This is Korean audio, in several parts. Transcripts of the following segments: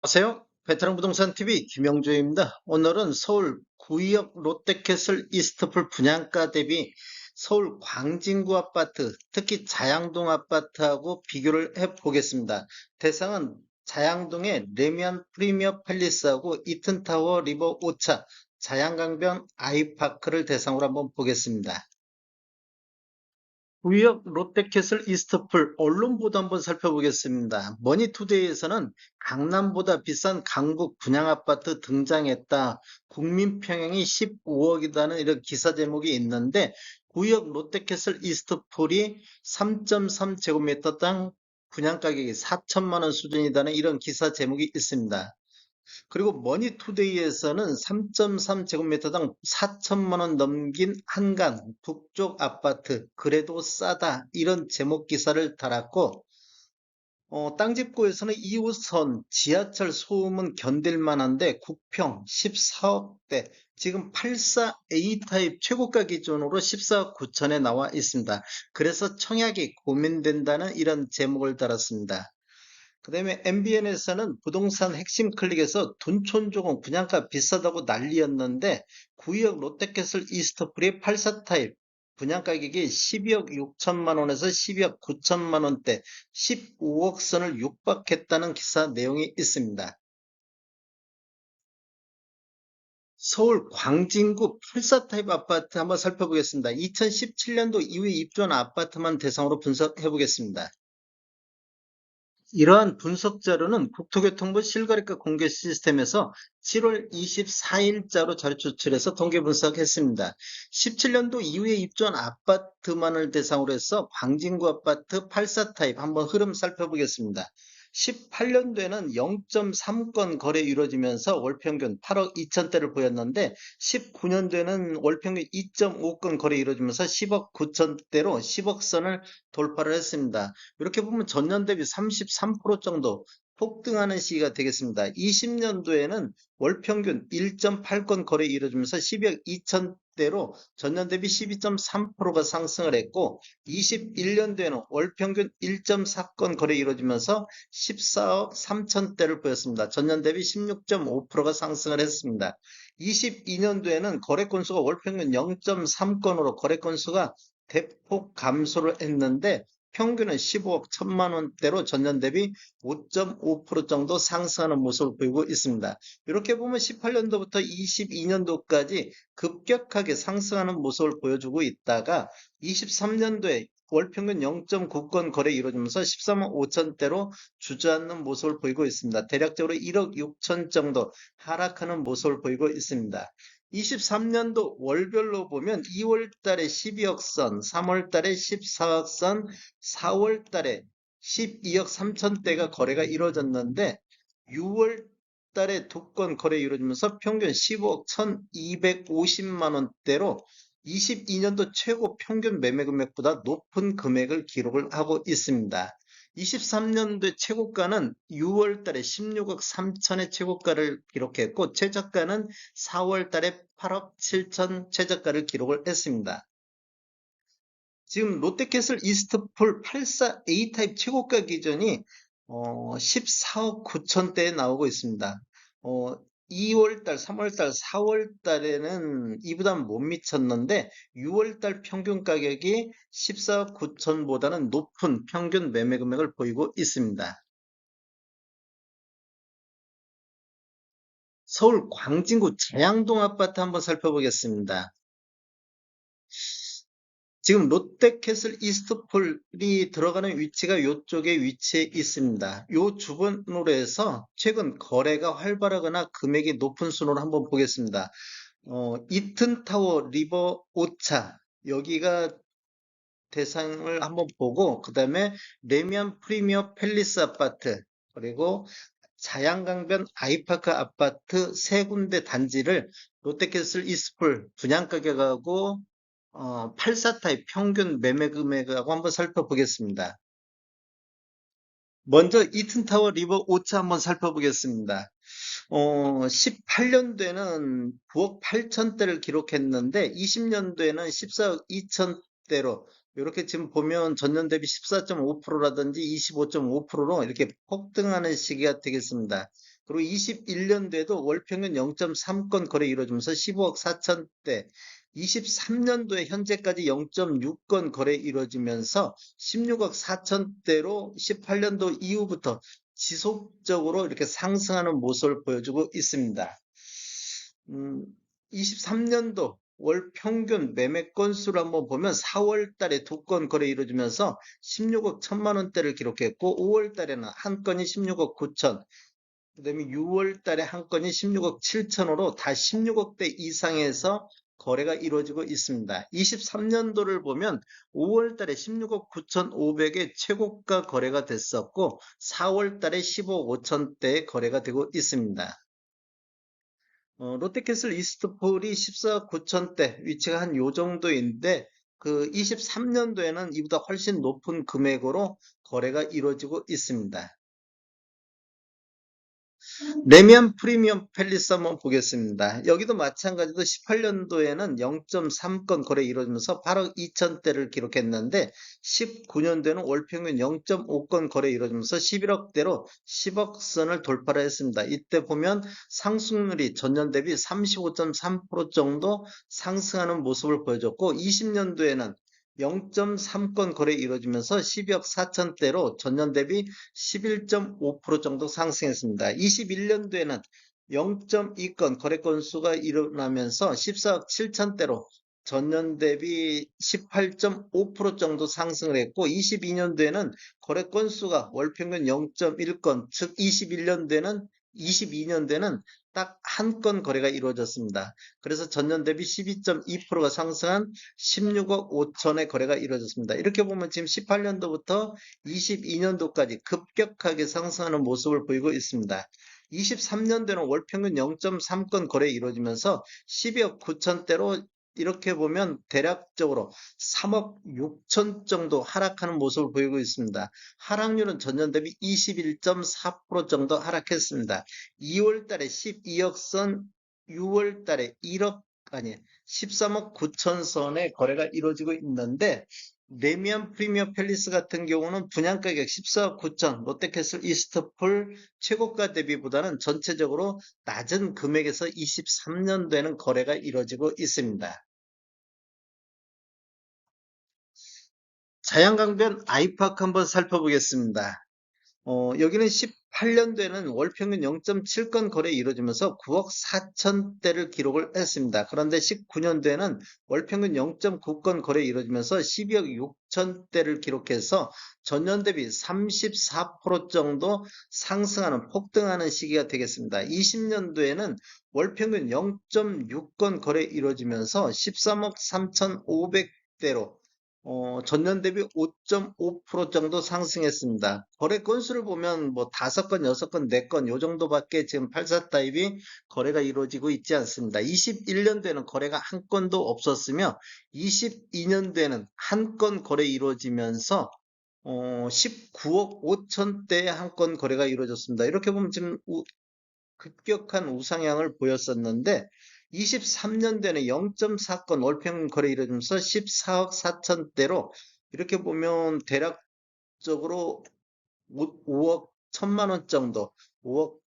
안녕하세요. 베테랑 부동산 TV 김영주입니다. 오늘은 서울 구의역 롯데캐슬 이스트풀 분양가 대비 서울 광진구 아파트, 특히 자양동 아파트하고 비교를 해 보겠습니다. 대상은 자양동의 레미안 프리미어 팰리스하고 이튼타워 리버 오차, 자양강변 아이파크를 대상으로 한번 보겠습니다. 구역 롯데캐슬 이스트풀 언론 보도 한번 살펴보겠습니다. 머니투데이에서는 강남보다 비싼 강북 분양아파트 등장했다. 국민평형이 15억이라는 이런 기사 제목이 있는데 구역 롯데캐슬 이스트풀이 3.3제곱미터당 분양가격이 4천만 원 수준이라는 이런 기사 제목이 있습니다. 그리고 머니투데이에서는 3.3제곱미터당 4천만 원 넘긴 한강 북쪽 아파트 그래도 싸다 이런 제목 기사를 달았고 땅집고에서는 2호선 지하철 소음은 견딜만한데 국평 14억대 지금 84A 타입 최고가 기준으로 14억 9천에 나와 있습니다. 그래서 청약이 고민된다는 이런 제목을 달았습니다. 그 다음에 MBN에서는 부동산 핵심 클릭에서 둔촌조공 분양가 비싸다고 난리였는데 구역 롯데캐슬 이스트풀이 84타입 분양가격이 12억 6천만 원에서 12억 9천만 원대 15억 선을 육박했다는 기사 내용이 있습니다. 서울 광진구 84타입 아파트 한번 살펴보겠습니다. 2017년도 이후에 입주한 아파트만 대상으로 분석해 보겠습니다. 이러한 분석 자료는 국토교통부 실거래가 공개 시스템에서 7월 24일자로 자료 추출해서 통계 분석했습니다. 17년도 이후에 입주한 아파트만을 대상으로 해서 광진구 아파트 84타입 한번 흐름 살펴보겠습니다. 18년도에는 0.3건 거래 이루어지면서 월평균 8억 2천대를 보였는데 19년도에는 월평균 2.5건 거래 이루어지면서 10억 9천대로 10억 선을 돌파를 했습니다. 이렇게 보면 전년 대비 33% 정도 폭등하는 시기가 되겠습니다. 20년도에는 월 평균 1.8건 거래 이루어지면서 12억 2천대로 전년 대비 12.3%가 상승을 했고 21년도에는 월 평균 1.4건 거래 이루어지면서 14억 3천대를 보였습니다. 전년 대비 16.5%가 상승을 했습니다. 22년도에는 거래 건수가 월 평균 0.3건으로 거래 건수가 대폭 감소를 했는데 평균은 15억 1천만 원대로 전년 대비 5.5% 정도 상승하는 모습을 보이고 있습니다. 이렇게 보면 18년도부터 22년도까지 급격하게 상승하는 모습을 보여주고 있다가 23년도에 월 평균 0.9건 거래 이루어지면서 13억 5천대로 주저앉는 모습을 보이고 있습니다. 대략적으로 1억 6천 정도 하락하는 모습을 보이고 있습니다. 23년도 월별로 보면 2월 달에 12억 선, 3월 달에 14억 선, 4월 달에 12억 3천대가 거래가 이루어졌는데 6월 달에 두 건 거래 이루어지면서 평균 15억 1250만 원대로 22년도 최고 평균 매매 금액보다 높은 금액을 기록을 하고 있습니다. 23년도의 최고가는 6월 달에 16억 3천의 최고가를 기록했고 최저가는 4월 달에 8억 7천 최저가를 기록을 했습니다. 지금 롯데캐슬 이스트풀 84A 타입 최고가 기준이 14억 9천대에 나오고 있습니다. 2월달, 3월달, 4월달에는 이보다 못 미쳤는데 6월달 평균 가격이 14억 9천보다는 높은 평균 매매 금액을 보이고 있습니다. 서울 광진구 재양동 아파트 한번 살펴보겠습니다. 지금 롯데캐슬 이스트폴이 들어가는 위치가 이쪽에 위치해 있습니다. 이 주변으로 해서 최근 거래가 활발하거나 금액이 높은 순으로 한번 보겠습니다. 이튼타워 리버 오차 여기가 대상을 한번 보고 그 다음에 레미안 프리미어 팰리스 아파트 그리고 자양강변 아이파크 아파트 세 군데 단지를 롯데캐슬 이스트폴 분양가격하고 84타입 평균 매매 금액하고 한번 살펴보겠습니다. 먼저 이튼타워 리버 오차 한번 살펴보겠습니다. 18년도에는 9억 8천대를 기록했는데 20년도에는 14억 2천대로 이렇게 지금 보면 전년 대비 14.5%라든지 25.5%로 이렇게 폭등하는 시기가 되겠습니다. 그리고 21년도에도 월평균 0.3건 거래 이루어지면서 15억 4천대, 23년도에 현재까지 0.6건 거래 이루어지면서 16억 4천대로 18년도 이후부터 지속적으로 이렇게 상승하는 모습을 보여주고 있습니다. 23년도 월 평균 매매 건수를 한번 보면 4월 달에 2건 거래 이루어지면서 16억 1천만 원대를 기록했고 5월 달에는 한 건이 16억 9천, 그다음에 6월 달에 한 건이 16억 7천으로 다 16억대 이상에서 거래가 이루어지고 있습니다. 23년도를 보면 5월 달에 16억 9천5백의 최고가 거래가 됐었고 4월 달에 15억 5천대의 거래가 되고 있습니다. 롯데캐슬 이스트폴이 14억 9천대 위치가 한 요 정도인데 그 23년도에는 이보다 훨씬 높은 금액으로 거래가 이루어지고 있습니다. 레미안 프리미엄 팰리스 한번 보겠습니다. 여기도 마찬가지로 18년도에는 0.3건 거래 이루어지면서 8억 2천대를 기록했는데 19년도에는 월평균 0.5건 거래 이루어지면서 11억대로 10억 선을 돌파를 했습니다. 이때 보면 상승률이 전년 대비 35.3% 정도 상승하는 모습을 보여줬고 20년도에는 0.3건 거래 이루어지면서 12억 4천대로 전년 대비 11.5% 정도 상승했습니다. 21년도에는 0.2건 거래 건수가 일어나면서 14억 7천대로 전년 대비 18.5% 정도 상승을 했고 22년도에는 거래 건수가 월 평균 0.1건, 즉 22년도에는 딱 한 건 거래가 이루어졌습니다. 그래서 전년 대비 12.2%가 상승한 16억 5천의 거래가 이루어졌습니다. 이렇게 보면 지금 18년도부터 22년도까지 급격하게 상승하는 모습을 보이고 있습니다. 23년도에는 월 평균 0.3건 거래 이루어지면서 12억 9천대로 이렇게 보면 대략적으로 3억 6천 정도 하락하는 모습을 보이고 있습니다. 하락률은 전년 대비 21.4% 정도 하락했습니다. 2월 달에 12억 선, 6월 달에 13억 9천 선의 거래가 이루어지고 있는데 레미안 프리미엄 팰리스 같은 경우는 분양가격 14억 9천, 롯데캐슬 이스트폴 최고가 대비보다는 전체적으로 낮은 금액에서 23년도에는 거래가 이루어지고 있습니다. 자연강변 아이파크 한번 살펴보겠습니다. 여기는 18년도에는 월평균 0.7건 거래 이루어지면서 9억 4천대를 기록을 했습니다. 그런데 19년도에는 월평균 0.9건 거래 이루어지면서 12억 6천대를 기록해서 전년 대비 34% 정도 상승하는 폭등하는 시기가 되겠습니다. 20년도에는 월평균 0.6건 거래 이루어지면서 13억 3,500대로 전년 대비 5.5% 정도 상승했습니다. 거래 건수를 보면 뭐 5건, 6건, 4건 요 정도밖에 지금 84 타입이 거래가 이루어지고 있지 않습니다. 21년도에는 거래가 한 건도 없었으며 22년도에는 한 건 거래 이루어지면서 19억 5천대의 한 건 거래가 이루어졌습니다. 이렇게 보면 지금 급격한 우상향을 보였었는데 23년도에는 0.4건 월평균 거래 이루어지면서 14억 4천대로 이렇게 보면 대략적으로 5억 1천만 원 정도, 5억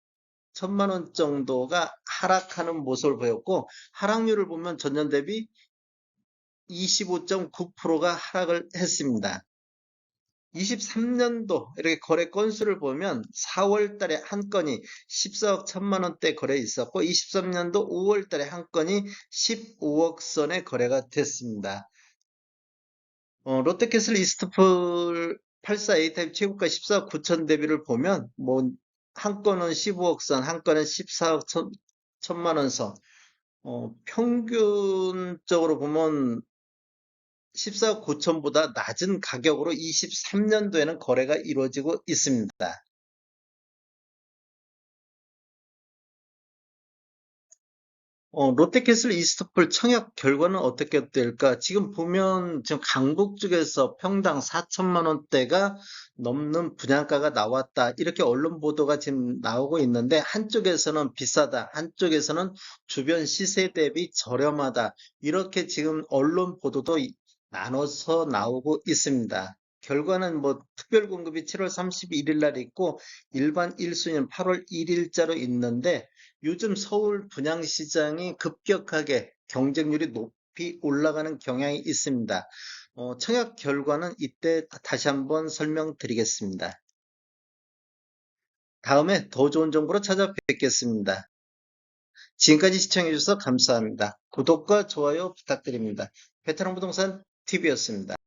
1천만 원 정도가 하락하는 모습을 보였고 하락률을 보면 전년 대비 25.9%가 하락을 했습니다. 23년도 이렇게 거래 건수를 보면 4월 달에 한 건이 14억 1천만 원대 거래 있었고 23년도 5월 달에 한 건이 15억 선의 거래가 됐습니다. 롯데캐슬 이스트풀 84A 타입 최고가 14억 9천 대비를 보면 뭐 한 건은 15억 선, 한 건은 14억 천만 원 선. 평균적으로 보면 14억 9천보다 낮은 가격으로 23년도에는 거래가 이루어지고 있습니다. 롯데캐슬 이스트폴 청약 결과는 어떻게 될까? 지금 보면 지금 강북 쪽에서 평당 4천만 원대가 넘는 분양가가 나왔다. 이렇게 언론 보도가 지금 나오고 있는데 한쪽에서는 비싸다. 한쪽에서는 주변 시세 대비 저렴하다. 이렇게 지금 언론 보도도 나눠서 나오고 있습니다. 결과는 특별 공급이 7월 31일 날 있고 일반 1순위는 8월 1일자로 있는데 요즘 서울 분양시장이 급격하게 경쟁률이 높이 올라가는 경향이 있습니다. 청약 결과는 이때 다시 한번 설명드리겠습니다. 다음에 더 좋은 정보로 찾아뵙겠습니다. 지금까지 시청해주셔서 감사합니다. 구독과 좋아요 부탁드립니다. 베테랑 부동산 TV였습니다.